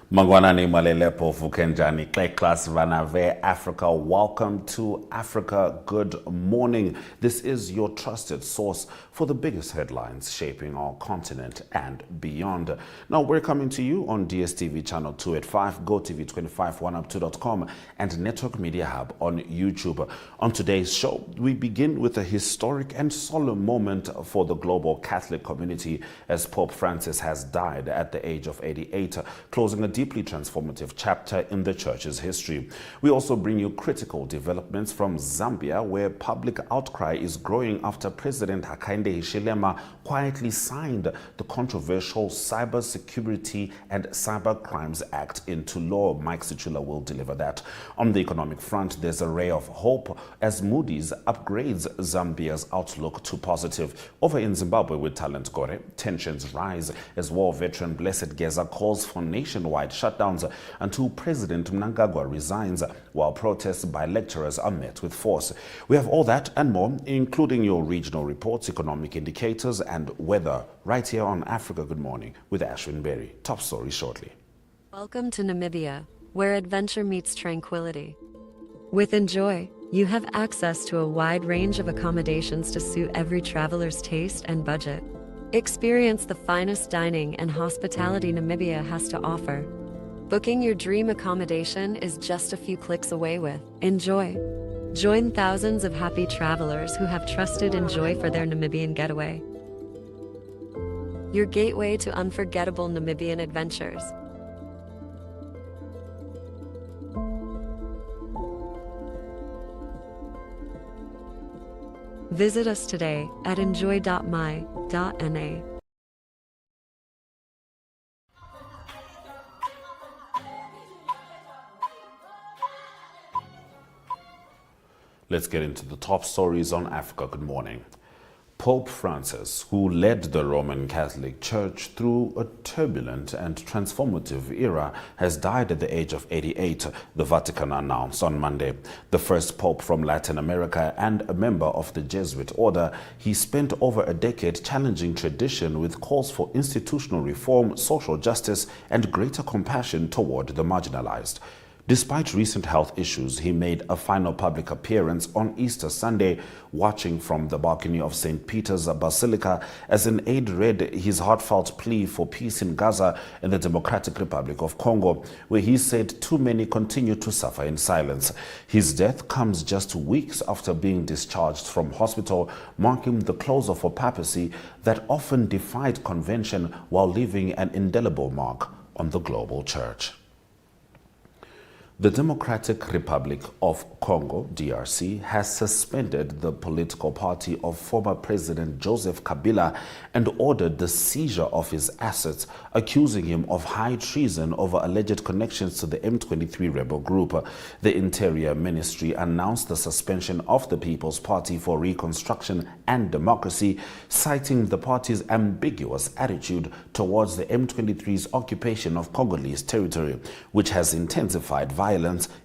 Mangwanani malelepo fukenjani class vanave Africa. Welcome to Africa. Good morning. This is your trusted source for the biggest headlines shaping our continent and beyond. Now we're coming to you on DStv Channel 285, GOtv 251up2.com and Network Media Hub on YouTube. On today's show, we begin with a historic and solemn moment for the global Catholic community as Pope Francis has died at the age of 88, closing a deeply transformative chapter in the church's history. We also bring you critical developments from Zambia, where public outcry is growing after President Hakainde Hichilema quietly signed the controversial Cybersecurity and Cyber Crimes Act into law. Mike Sichula will deliver that. On the economic front, there's a ray of hope as Moody's upgrades Zambia's outlook to positive. Over in Zimbabwe with Talent Gore, tensions rise as war veteran Blessed Geza calls for nationwide shutdowns until President Mnangagwa resigns, while protests by lecturers are met with force. We have all that and more, including your regional reports, economic indicators, and weather, right here on Africa Good Morning with Ashwin Berry. Top story shortly. Welcome to Namibia, where adventure meets tranquility. With Enjoy, you have access to a wide range of accommodations to suit every traveler's taste and budget. Experience the finest dining and hospitality Namibia has to offer. Booking your dream accommodation is just a few clicks away with Enjoy. Join thousands of happy travelers who have trusted Enjoy for their Namibian getaway. Your gateway to unforgettable Namibian adventures. Visit us today at enjoy.my.na. Let's get into the top stories on Africa Good Morning. Pope Francis, who led the Roman Catholic Church through a turbulent and transformative era, has died at the age of 88, the Vatican announced on Monday. The first pope from Latin America and a member of the Jesuit order, he spent over a decade challenging tradition with calls for institutional reform, social justice, and greater compassion toward the marginalized. Despite recent health issues, he made a final public appearance on Easter Sunday, watching from the balcony of St. Peter's Basilica as an aide read his heartfelt plea for peace in Gaza and the Democratic Republic of Congo, where he said too many continue to suffer in silence. His death comes just weeks after being discharged from hospital, marking the close of a papacy that often defied convention while leaving an indelible mark on the global church. The Democratic Republic of Congo, DRC, has suspended the political party of former President Joseph Kabila and ordered the seizure of his assets, accusing him of high treason over alleged connections to the M23 rebel group. The Interior Ministry announced the suspension of the People's Party for Reconstruction and Democracy, citing the party's ambiguous attitude towards the M23's occupation of Congolese territory, which has intensified violence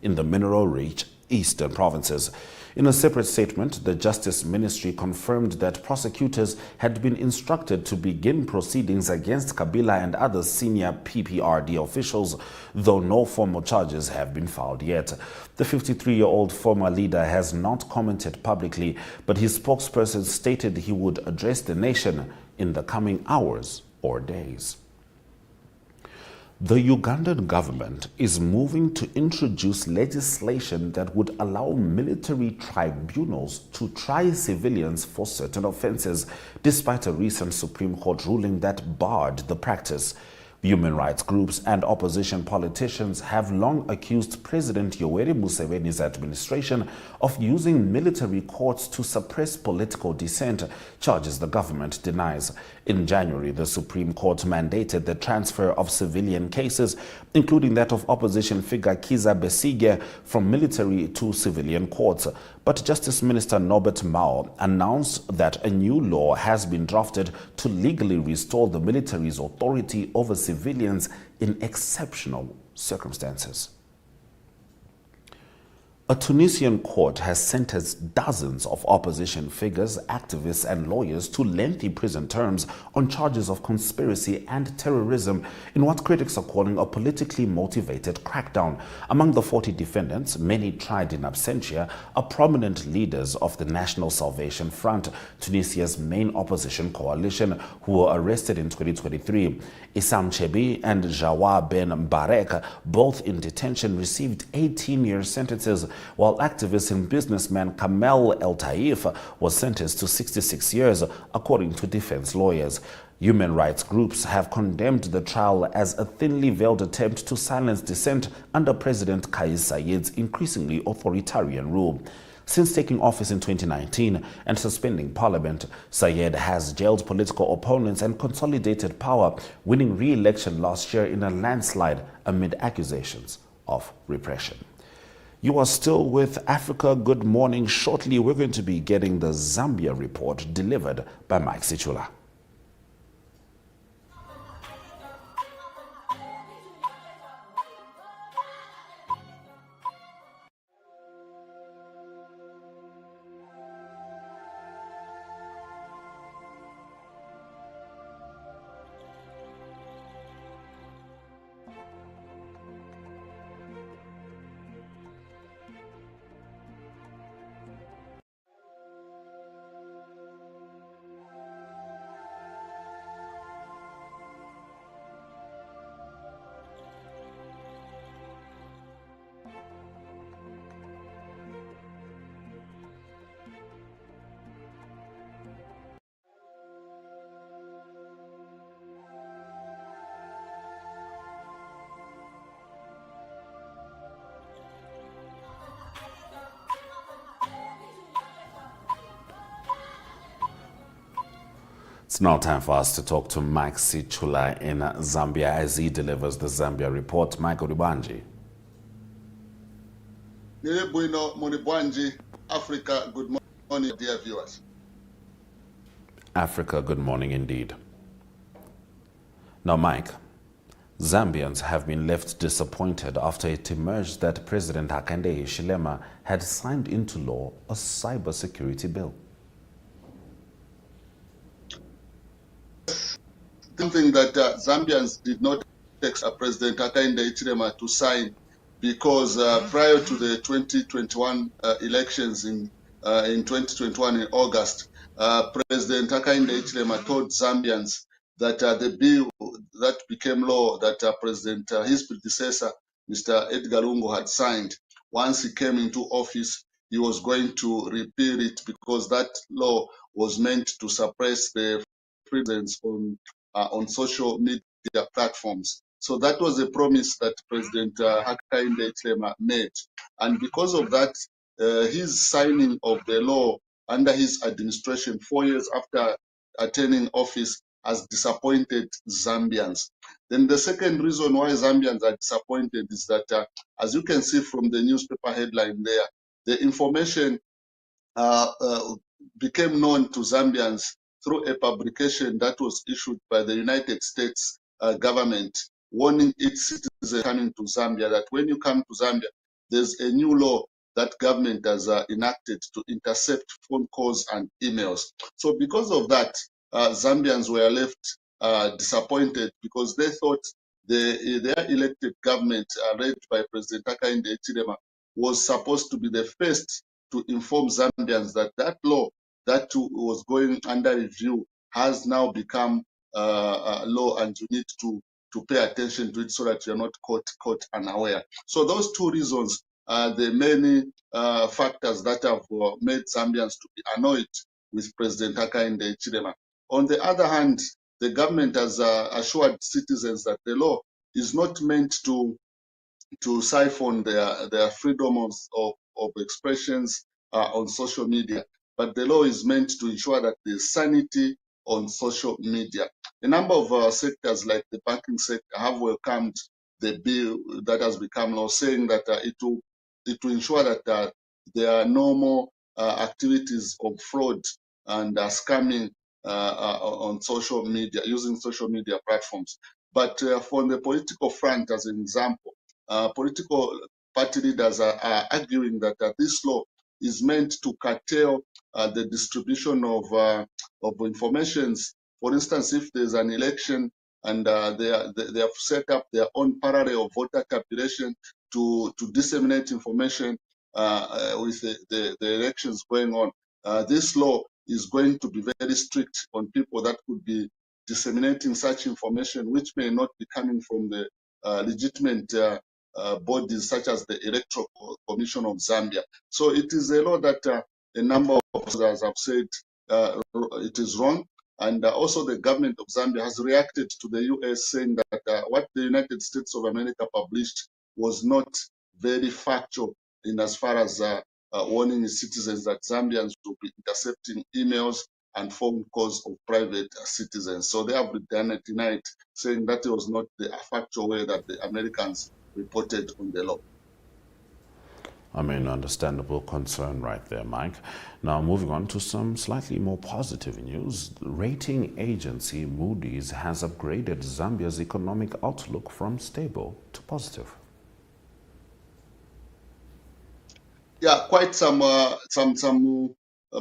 in the mineral-rich eastern provinces. In a separate statement, the Justice Ministry confirmed that prosecutors had been instructed to begin proceedings against Kabila and other senior PPRD officials, though no formal charges have been filed yet. The 53-year-old former leader has not commented publicly, but his spokesperson stated he would address the nation in the coming hours or days. The Ugandan government is moving to introduce legislation that would allow military tribunals to try civilians for certain offenses, despite a recent Supreme Court ruling that barred the practice. Human rights groups and opposition politicians have long accused President Yoweri Museveni's administration of using military courts to suppress political dissent, charges the government denies. In January, the Supreme Court mandated the transfer of civilian cases, including that of opposition figure Kizza Besigye, from military to civilian courts. But Justice Minister Norbert Mao announced that a new law has been drafted to legally restore the military's authority over civilians in exceptional circumstances. A Tunisian court has sentenced dozens of opposition figures, activists, and lawyers to lengthy prison terms on charges of conspiracy and terrorism in what critics are calling a politically motivated crackdown. Among the 40 defendants, many tried in absentia, are prominent leaders of the National Salvation Front, Tunisia's main opposition coalition, who were arrested in 2023. Issam Chebi and Jawa Ben Mbarek, both in detention, received 18-year sentences, while activist and businessman Kamel El Taif was sentenced to 66 years, according to defense lawyers. Human rights groups have condemned the trial as a thinly veiled attempt to silence dissent under President Kais Saied's increasingly authoritarian rule. Since taking office in 2019 and suspending parliament, Saied has jailed political opponents and consolidated power, winning re-election last year in a landslide amid accusations of repression. You are still with Africa Good Morning. Shortly, we're going to be getting the Zambia report delivered by Mike Sichula. It's now time for us to talk to Mike Sichula in Zambia as he delivers the Zambia report. Mike Odibanji. Africa, good morning, dear viewers. Africa, good morning indeed. Now, Mike, Zambians have been left disappointed after it emerged that President Hakainde Hichilema had signed into law a cybersecurity bill. Something that Zambians did not expect President Hakainde Hichilema to sign, because prior to the 2021 elections in 2021 in August, President Hakainde Hichilema told Zambians that the bill that became law that his predecessor, Mr. Edgar Lungu, had signed, once he came into office, he was going to repeal it because that law was meant to suppress the presence on social media platforms. So that was a promise that President Hakainde Hichilema made. And because of that, his signing of the law under his administration 4 years after attaining office has disappointed Zambians. Then the second reason why Zambians are disappointed is that, as you can see from the newspaper headline there, the information became known to Zambians through a publication that was issued by the United States government, warning its citizens coming to Zambia that when you come to Zambia, there's a new law that government has enacted to intercept phone calls and emails. So because of that, Zambians were left disappointed because they thought their elected government, led by President Hakainde Hichilema, was supposed to be the first to inform Zambians that that law that was going under review has now become law, and you need to pay attention to it so that you're not caught unaware. So those two reasons are the many factors that have made Zambians to be annoyed with President Hakainde Hichilema. On the other hand, the government has assured citizens that the law is not meant to siphon their freedom of expressions on social media, but the law is meant to ensure that there's sanity on social media. A number of sectors like the banking sector have welcomed the bill that has become law, saying that it will ensure that there are no more activities of fraud and scamming on social media, using social media platforms. But from the political front, as an example, party leaders are arguing that this law is meant to curtail the distribution of informations. For instance, if there's an election and they have set up their own parallel voter tabulation to disseminate information with the elections going on. This law is going to be very strict on people that could be disseminating such information, which may not be coming from the legitimate bodies such as the Electoral Commission of Zambia. So it is a law that a number of us have said it is wrong. And also the government of Zambia has reacted to the US saying that what the United States of America published was not very factual in as far as warning its citizens that Zambians will be intercepting emails and phone calls of private citizens. So they have denied, saying that it was not the factual way that the Americans reported on the law. I mean, understandable concern right there, Mike. Now, moving on to some slightly more positive news. The rating agency Moody's has upgraded Zambia's economic outlook from stable to positive. Yeah, quite some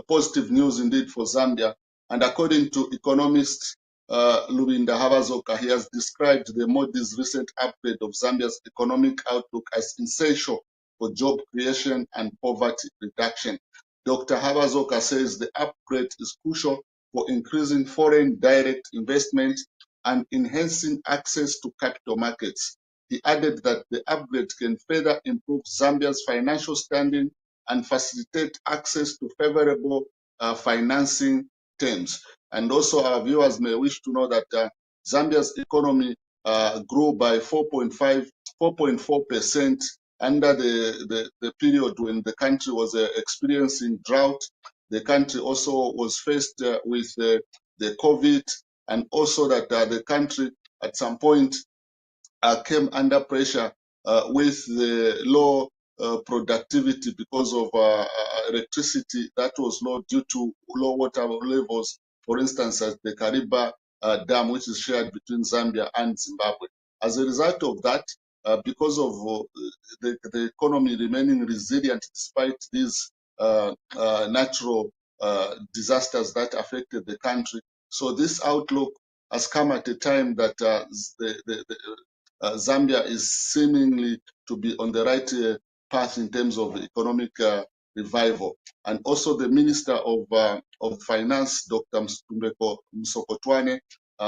positive news indeed for Zambia. And according to economist Lubinda Havazoka, he has described the Moody's recent upgrade of Zambia's economic outlook as essential for job creation and poverty reduction. Dr. Havazoka says the upgrade is crucial for increasing foreign direct investment and enhancing access to capital markets. He added that the upgrade can further improve Zambia's financial standing and facilitate access to favorable financing terms. And also our viewers may wish to know that Zambia's economy grew by 4.4% under the period when the country was experiencing drought. The country also was faced with the COVID, and also that the country at some point came under pressure with the low productivity because of electricity that was low due to low water levels, for instance, at the Kariba Dam, which is shared between Zambia and Zimbabwe. As a result of that, because of the economy remaining resilient despite these natural disasters that affected the country, so this outlook has come at a time that Zambia is seemingly to be on the right path in terms of economic revival. And also the Minister of Finance, Dr. Mstumbeko Msokotwane,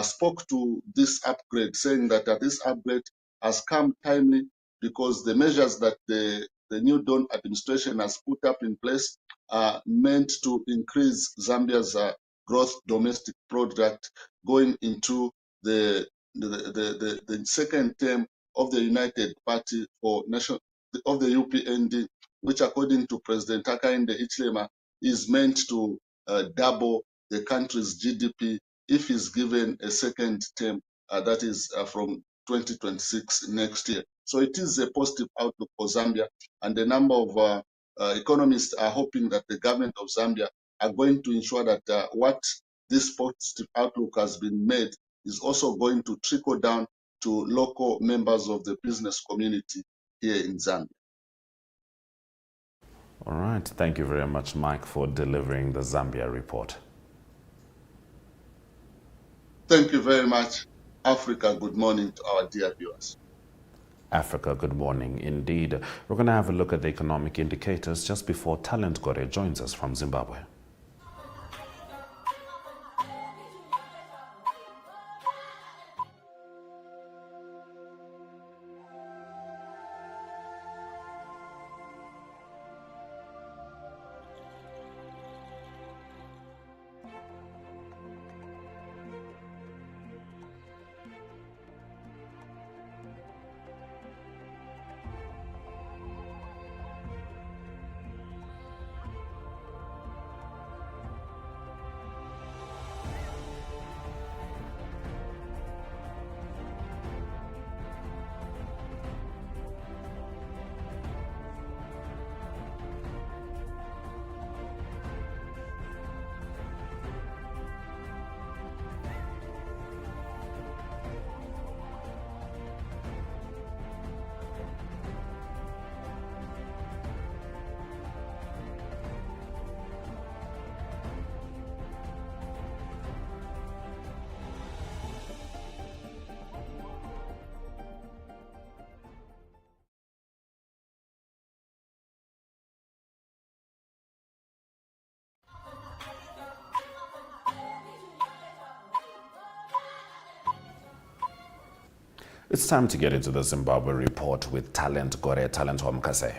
spoke to this upgrade, saying that this upgrade has come timely because the measures that the new Dawn administration has put up in place are meant to increase Zambia's gross domestic product going into the second term of the United Party for National of the UPND, which according to President Hakainde Hichilema is meant to double the country's GDP if he's given a second term, that is from 2026 next year. So it is a positive outlook for Zambia, and a number of economists are hoping that the government of Zambia are going to ensure that what this positive outlook has been made is also going to trickle down to local members of the business community here in Zambia. All right. Thank you very much, Mike, for delivering the Zambia report. Thank you very much, Africa. Good morning to our dear viewers. Africa, good morning indeed. We're going to have a look at the economic indicators just before Talent Gore joins us from Zimbabwe. It's time to get into the Zimbabwe report with Talent Gore Talent Homkase.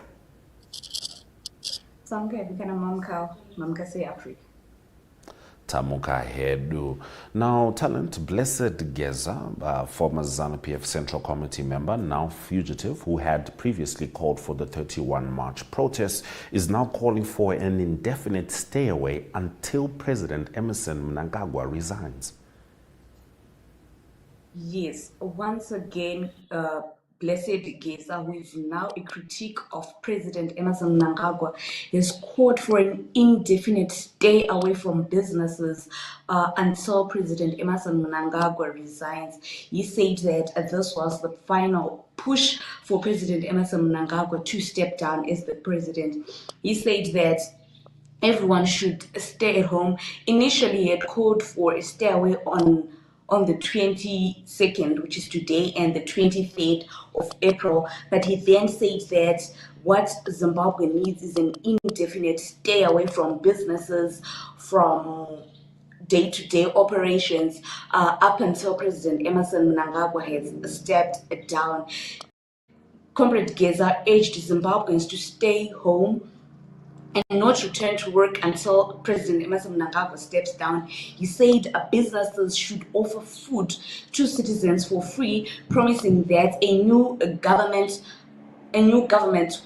Tamuka Hedu. Now, Talent, Blessed Geza, former ZANU-PF Central Committee member, now fugitive, who had previously called for the 31 March protests, is now calling for an indefinite stay away until President Emmerson Mnangagwa resigns. Yes, once again, Blessed Geza, who is now a critique of President Emmerson Mnangagwa, has called for an indefinite stay away from businesses until President Emmerson Mnangagwa resigns. He said that this was the final push for President Emmerson Mnangagwa to step down as the president. He said that everyone should stay at home. Initially, he had called for a stay away on the 22nd, which is today, and the 23rd of April. But he then said that what Zimbabwe needs is an indefinite stay away from businesses, from day-to-day operations, up until President Emmerson Mnangagwa has stepped down. Comrade Geza urged Zimbabweans to stay home and not return to work until President Emmerson Mnangagwa steps down. He said businesses should offer food to citizens for free, promising that a new government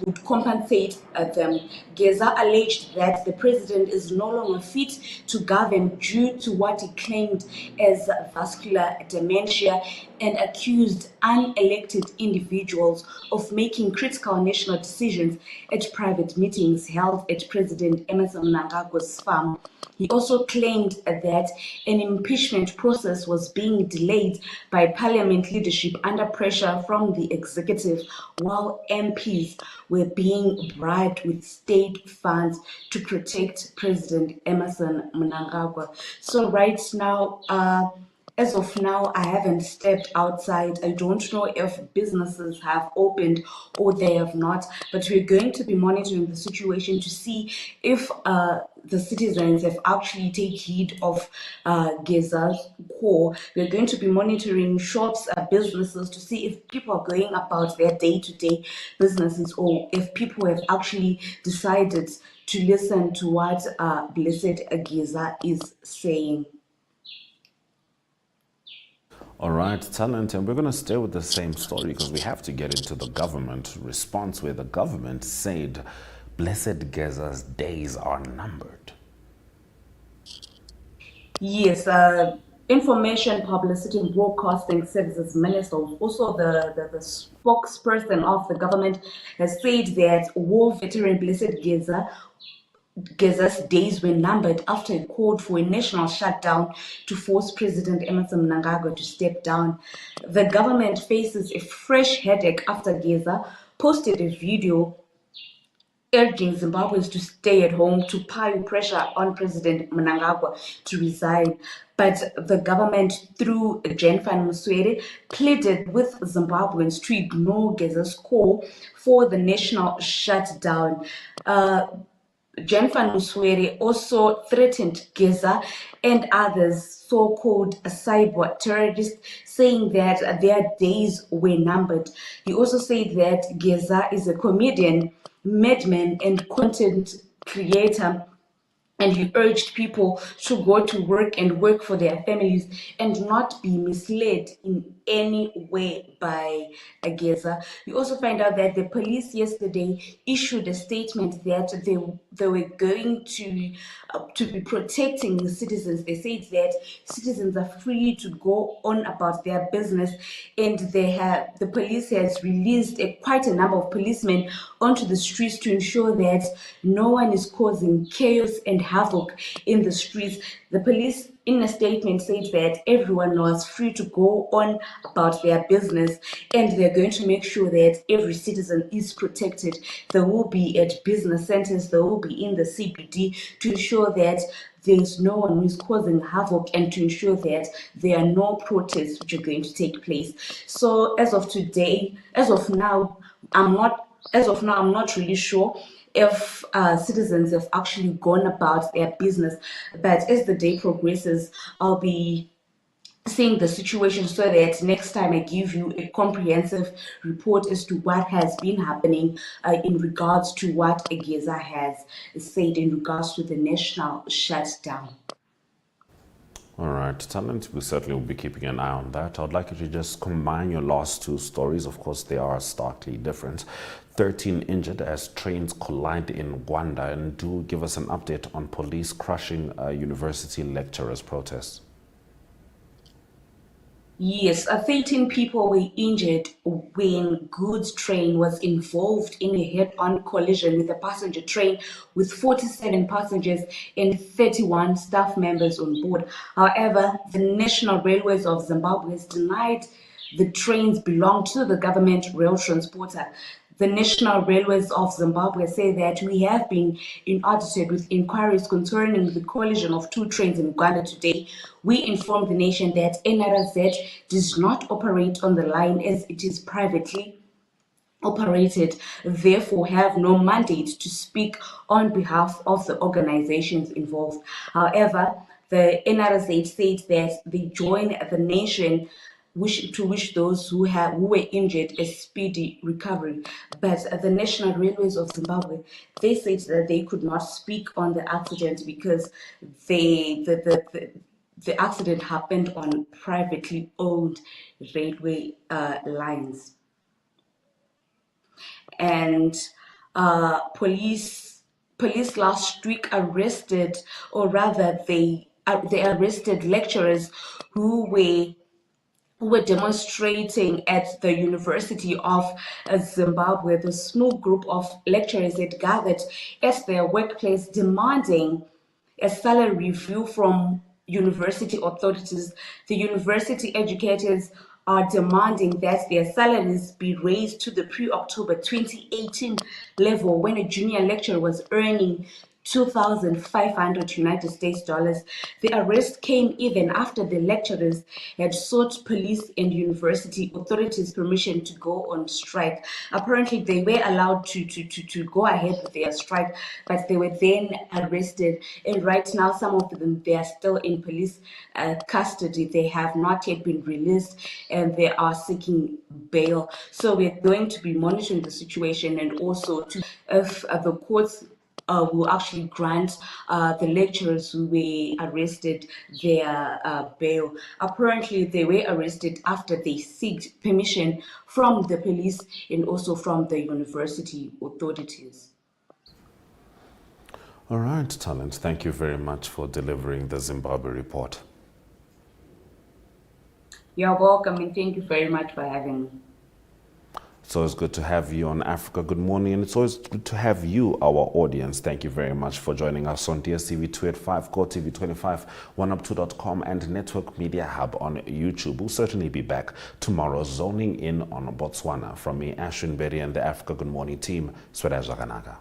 would compensate them. Geza alleged that the president is no longer fit to govern due to what he claimed as vascular dementia, and accused unelected individuals of making critical national decisions at private meetings held at President Emmerson Mnangagwa's farm. He also claimed that an impeachment process was being delayed by parliament leadership under pressure from the executive, while MPs were being bribed with state funds to protect President Emmerson Mnangagwa. So right now, as of now, I haven't stepped outside. I don't know if businesses have opened or they have not, but we're going to be monitoring the situation to see if the citizens have actually taken heed of Geza's call. We're going to be monitoring shops, businesses, to see if people are going about their day-to-day businesses, or if people have actually decided to listen to what Blessed Geza is saying. All right, Talent, and we're going to stay with the same story because we have to get into the government response, where the government said Blessed Geza's days are numbered. Yes, Information Publicity and Broadcasting Services Minister, also the spokesperson of the government, has said that war veteran Blessed Geza's days were numbered after he called for a national shutdown to force President Emmerson Mnangagwa to step down. The government faces a fresh headache after Geza posted a video urging Zimbabweans to stay at home to pile pressure on President Mnangagwa to resign. But the government, through Jenfan Muswere, pleaded with Zimbabweans to ignore Geza's call for the national shutdown. Jenfan Muswere also threatened Geza and others, so-called cyber terrorists, saying that their days were numbered. He also said that Geza is a comedian, madman, and content creator, and he urged people to go to work and work for their families and not be misled in any way by Geza. We also find out that the police yesterday issued a statement that they were going to be protecting the citizens. They said that citizens are free to go on about their business, and the police has released quite a number of policemen onto the streets to ensure that no one is causing chaos and havoc in the streets. The police, in a statement, said that everyone was free to go on about their business, and they're going to make sure that every citizen is protected. They will be at business centers, they will be in the CBD, to ensure that there's no one who's causing havoc, and to ensure that there are no protests which are going to take place. So as of now, I'm not really sure if citizens have actually gone about their business. But as the day progresses, I'll be seeing the situation so that next time I give you a comprehensive report as to what has been happening in regards to what Geza has said in regards to the national shutdown. All right, Talent, we certainly will be keeping an eye on that. I'd like you to just combine your last two stories. Of course, they are starkly different. 13 injured as trains collide in Rwanda, and do give us an update on police crushing university lecturers' protests. Yes, 13 people were injured when goods train was involved in a head-on collision with a passenger train with 47 passengers and 31 staff members on board. However, the National Railways of Zimbabwe has denied the trains belong to the government rail transporter. The National Railways of Zimbabwe say that we have been audited with inquiries concerning the collision of two trains in Uganda today. We informed the nation that NRZ does not operate on the line as it is privately operated, therefore have no mandate to speak on behalf of the organizations involved. However, the NRZ said that they join the nation to wish those who were injured a speedy recovery. But the National Railways of Zimbabwe, they said that they could not speak on the accident because the accident happened on privately owned railway lines. And police last week arrested, or rather they arrested lecturers who were demonstrating at the University of Zimbabwe. The small group of lecturers had gathered at their workplace demanding a salary review from university authorities. The university educators are demanding that their salaries be raised to the pre-October 2018 level, when a junior lecturer was earning 2,500 United States dollars. The arrest came even after the lecturers had sought police and university authorities permission to go on strike. Apparently, they were allowed to go ahead with their strike, but they were then arrested. And right now, some of them, they are still in police custody. They have not yet been released, and they are seeking bail. So we're going to be monitoring the situation, and also if the courts will actually grant the lecturers who were arrested their bail. Apparently, they were arrested after they sought permission from the police and also from the university authorities. All right, Talent, thank you very much for delivering the Zimbabwe report. You're welcome, and thank you very much for having me. It's always good to have you on Africa Good Morning, and it's always good to have you, our audience. Thank you very much for joining us on DStv 285, GOtv 25, oneup2.com, and Network Media Hub on YouTube. We'll certainly be back tomorrow, zoning in on Botswana. From me, Ashwin Berry, and the Africa Good Morning team, Sweda Jaganaka.